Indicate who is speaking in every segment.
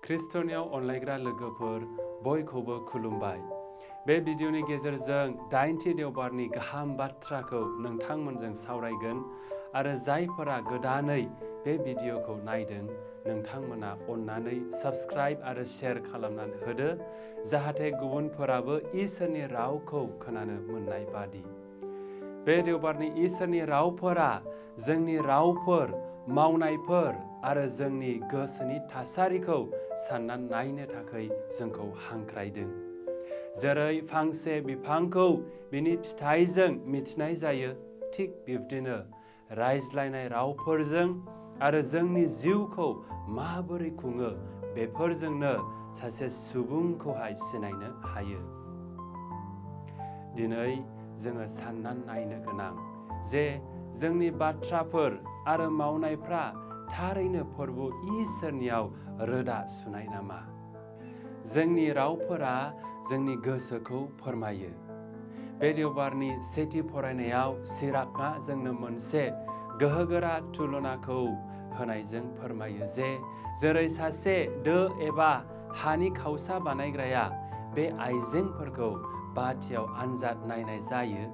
Speaker 1: ख्रिस्ट'नियाव अनलायग्रा लोगोफोर बयखौबो खुलुमबाय। बे भिडिअनि गेजेरजों 8थि देवबारनि गाहाम बाथ्राखौ नोंथांमोनजों सावरायगोन आरो जायफोरा गोदानै बे भिडिअखौ नायदों नोंथांमोना अननानै साबस्क्राइब आरो शेयार खालामनानै होदो जाहाथे गुबुनफोराबो इसोरनि रावखौ खोनानो मोननाय बादि। बे देवबारनि इसोरनि रावफोरा जोंनि रावफोर, मावनायफोर आरो जोंनि गोसोनि थासारिखौ साननानै नायनो थाखाय जोंखौ हांख्रायदों। जेरै फांसे बिफांखौ बिनि फिथाइजों मिथिनाय जायो, थिग बिब्दिनो रायज्लायनाय रावफोरजों आरो जोंनि जिउखौ माबोरै खुङो बेफोरजोंनो सासे सुबुंखौहाय सिनायनो हायो। दिनै जोङो साननानै नायनो गोनां जे जोंनि बाथ्राफोर आरो मावनायफ्रा थारैनो प्रभु इसोरनियाव रोदा सुनाय नामा? जोंनि रावफोरा जोंनि गोसोखौ फोरमायो। बे देवबारनि सेथि फरायनायाव सिराकआ जोंनो मोनसे गोहोगोरा तुलनाखौ होनायजों फोरमायो जे जेरै सासे दो एबा हानि खावसा बानायग्राया बे आइजेंफोरखौ बाथियाव आनजाद नायनाय जायो,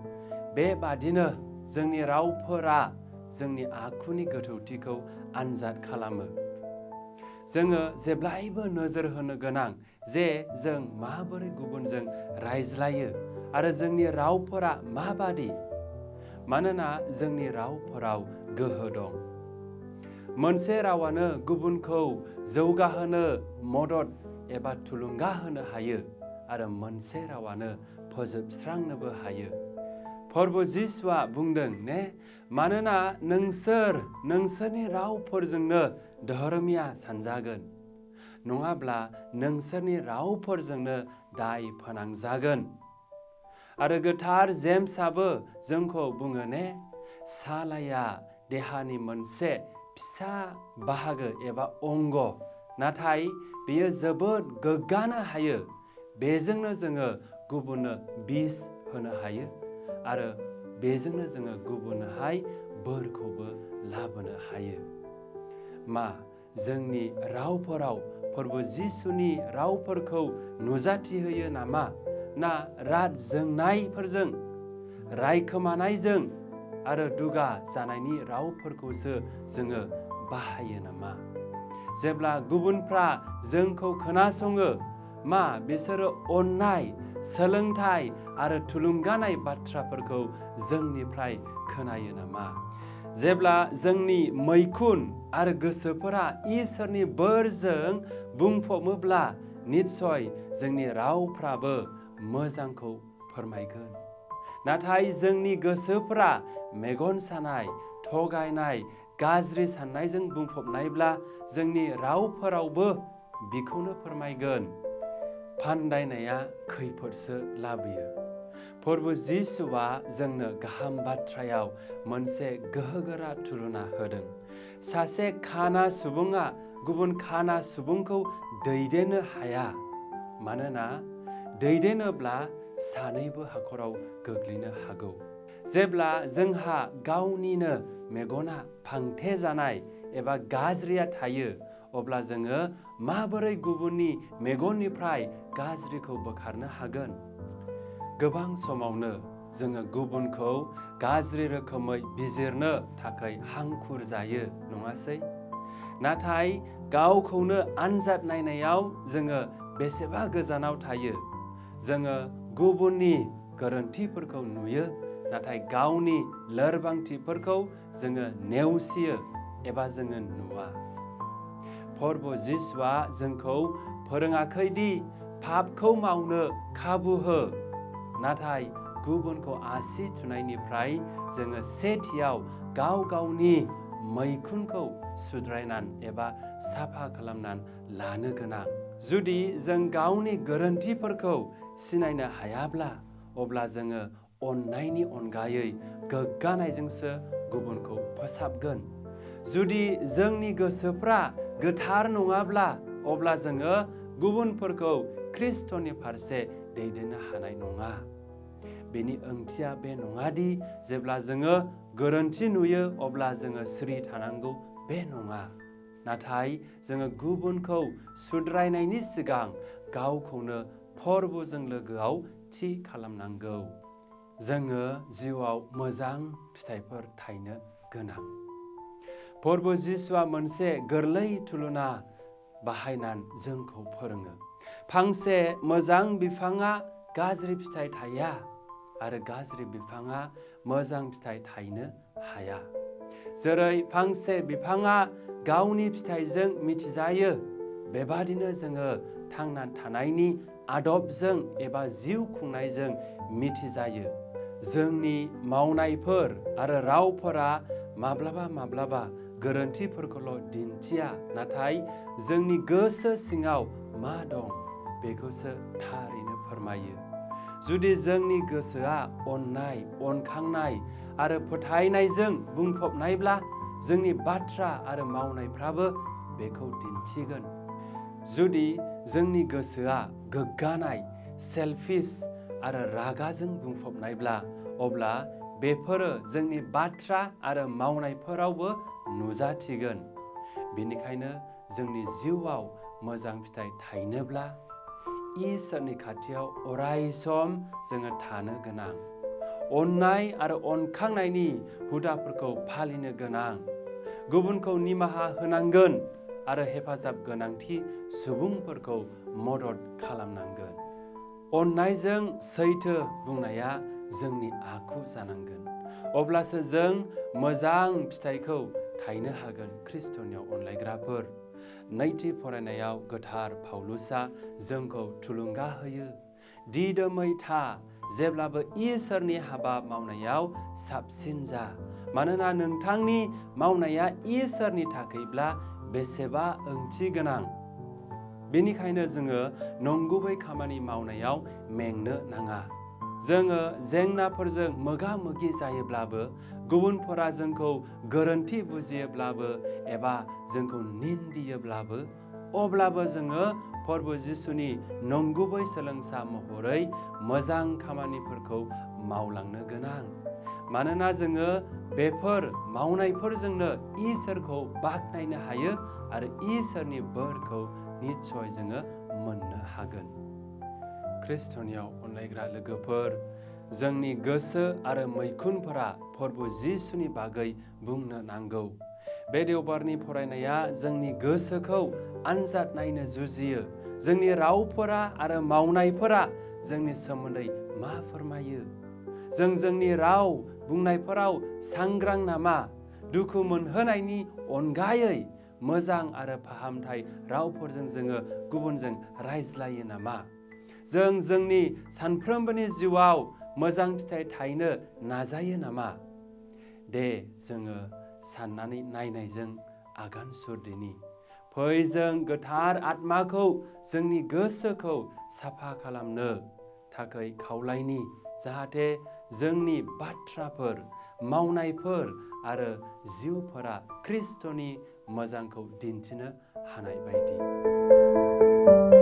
Speaker 1: बेबादिनो जोंनि रावफोरा जोंनि आखुनि गोथौथिखौ आनजाद खालामो। जोङो जेब्लायबो नोजोर होनो गोनां जे जों माबोरै गुबुनजों रायज्लायो आरो जोंनि रावफोरा माबादि, मानोना जोंनि रावफोराव गोहो दं। मोनसे रावानो गुबुनखौ जौगाहोनो मदद एबा थुलुंगा होनो हायो आरो मोनसे रावानो फोजोबस्रांनोबो हायो। प्रभु जिसुआ बुंदों ने, मानोना नोंसोरनि रावफोरजोंनो धोरोमिया सानजागोन, नङाब्ला नोंसोरनि रावफोरजोंनो दाय फोनांजागोन। आरो गोथार जेम्सआबो जोंखौ बुङो ने, सालाया देहानि मोनसे फिसा बाहागो एबा अंग, नाथाय बेयो जोबोद गोग्गानो हायो। बेजोंनो जोङो गुबुननो बिस होनो हायो आरो बेजोंनो जोङो गुबुननोहाय बोरखौबो लाबोनो हायो। मा जोंनि रावफोराव प्रभु जिसुनि रावफोरखौ नुजाथिहोयो नामा? ना राद जोंनायफोरजों, रायखोमानायजों आरो दुगा जानायनि रावफोरखौसो जोङो बाहायो नामा? जेब्ला गुबुनफ्रा जोंखौ खोनासङो, मा बिसोरो अननाय, सोलोंथाइ आरो थुलुंगानाय बाथ्राफोरखौ जोंनिफ्राय खोनायो नामा? जेब्ला जोंनि मैखुन आरो गोसोफोरा इसोरनि बोरजों बुंफबोब्ला निस्सय जोंनि रावफ्राबो मोजांखौ फोरमायगोन। नाथाय जोंनि गोसोफोरा मेगन सानाय, थगायनाय, गाज्रि साननायजों बुंफबनायब्ला जोंनि रावफोरावबो बिखौनो फोरमायगोन। फान्दायनाया खैफोदसो लाबोयो। प्रभु जिसुआ जोंनो गाहाम बाथ्रायाव मोनसे गोहोगोरा तुलना होदों। सासे खाना सुबुङा गुबुन खाना सुबुंखौ दैदेननो हाया, मानोना दैदेनोब्ला सानैबो हाखराव गोग्लैनो हागौ। जेब्ला जोंहा गावनिनो मेगना फांथे जानाय एबा गाज्रिया थायो, अब्ला जोङो माबोरै गुबुननि मेगननिफ्राय गाज्रिखौ बोखारनो हागोन? गोबां समावनो जोङो गुबुनखौ गाज्रि रोखोमै बिजिरनो थाखाय हांखुर जायो, नङासै? नाथाय गावखौनो आनजाद नायनायाव जोङो बेसेबा गोजानाव थायो। जोङो गुबुननि गोरोन्थिफोरखौ नुयो, नाथाय गावनि लोरबांथिफोरखौ जोङो नेवसियो एबा जोङो नुवा। प्रभु जिसुआ जोंखौ फोरोङाखैदि पापखौ मावनो खाबु हो, नाथाय गुबुनखौ आसि थुनायनिफ्राय जोङो सेथियाव गाव गावनि मैखुनखौ सुद्रायनानै एबा साफा खालामनानै लानो गोनां। जुदि जों गावनि गोरोन्थिफोरखौ सिनायनो हायाब्ला, अब्ला जोङो अननायनि अनगायै गोग्गानायजोंसो गुबुनखौ फोसाबगोन। जुदि जोंनि गोसोफ्रा गोथार नङाब्ला, अब्ला जोङो गुबुनफोरखौ ख्रिस्ट'नि फारसे दैदेननो हानाय नङा। बेनि ओंथिया बे नङादि जेब्ला जोङो गोरोन्थि नुयो अब्ला जोङो सिरि थानांगौ, बे नङा। नाथाय जोङो गुबुनखौ सुद्रायनायनि सिगां गावखौनो फोरबोजों लोगोआव थि खालामनांगौ। जोङो जिउआव मोजां फिथाइफोर थायनो गोनां। फोरबो जिसुआ मोनसे गोरलै थुलुना बाहायनानै जोंखौ फोरोङो। फांसे मोजां बिफाङा गाज्रि फिथाइ थाया आरो गाज्रि बिफाङा मोजां फिथाइ थायनो हाया। जेरै फांसे बिफाङा गावनि फिथाइजों मिथिजायो, बेबादिनो जोङो थांना थानायनि आदबजों एबा जिउ खुंनायजों मिथिजायो। जोंनि मावनायफोर आरो रावफोरा माब्लाबा गोरोन्थिफोरखौल' दिन्थिया, नाथाय जोंनि गोसो सिङाव मा दं बेखौसो थारैनो फोरमायो। जुदि जोंनि गोसोआ अननाय, अनखांनाय आरो फोथायनायजों बुंफबनायब्ला जोंनि बाथ्रा आरो मावनायफ्राबो बेखौ दिन्थिगोन। जुदि जोंनि गोसोआ गोग्गानाय, सेल्फिश आरो रागाजों बुंफबनायब्ला अब्ला बेफोरो जोंनि बाथ्रा आरो मावनायफोरावबो नुजाथिगोन। बेनिखायनो जोंनि जिउआव मोजां फिथाइ थायनोब्ला इसोरनि खाथियाव अरायसम जोङो थानो गोनां। अननाय आरो अनखांनायनि हुदाफोरखौ फालिनो गोनां। गुबुनखौ निमाहा होनांगोन आरो हेफाजाब गोनांथि सुबुंफोरखौ मदद खालामनांगोन। अननायजों सैथो बुंनाया जोंनि आखु जानांगोन। अब्लासो जों मोजां फिथाइखौ थायनो हागोन। ख्रिस्टनियाव अनलायग्राफोर, नैथि फरायनायाव गोथार पाउलुसआ जोंखौ थुलुंगा होयो। दिदोमै था, जेब्लाबो इसोरनि हाबा मावनायाव साबसिन जा, मानोना नोंथांनि मावनाया इसोरनि थाखायब्ला बेसेबा ओंथि गोनां। बेनिखायनो जोङो नंगुबै खामानि मावनायाव मेंनो नाङा। जोङो जेंनाफोरजों मोगा मोगि जायोब्लाबो, गुबुनफोरा जोंखौ गोरोन्थि बुजियोब्लाबो एबा जोंखौ निन्दियोब्लाबो, अब्लाबो जोङो फोरबो जिसुनि नंगुबै सोलोंसा महरै मोजां खामानिफोरखौ मावलांनो गोनां। मानोना जोङो बेफोर मावनायफोरजोंनो इसोरखौ बाख्नायनो हायो आरो इसोरनि बोरखौ निस्सय जोङो मोननो हागोन। ख्रिस्टनियाव अनलायग्रा लोगोफोर, जोंनि गोसो आरो मैखुनफोरा फोरबो जिसुनि बागै बुंनो नांगौ। बे देवबारनि फरायनाया जोंनि गोसोखौ आनजाद नायनो जुजियो। जोंनि रावफोरा आरो मावनायफोरा जोंनि सोमोन्दै मा फोरमायो? जों जोंनि राव बुंनायफोराव सांग्रां नामा? दुखु मोनहोनायनि अनगायै मोजां आरो फाहामथाय रावफोरजों जोङो गुबुनजों रायज्लायो नामा? जों जोंनि सानफ्रोमबोनि जिउआव मोजां फिथाइ थायनो नाजायो नामा? दे जोङो साननानै नायनायजों आगान सुरदिनि। फै जों गोथार आत्माखौ जोंनि गोसोखौ साफा खालामनो थाखाय खावलायनि, जाहाथे जोंनि बाथ्राफोर, मावनायफोर आरो जिउफोरा ख्रिस्टनि मोजांखौ दिन्थिनो हानाय बायदि।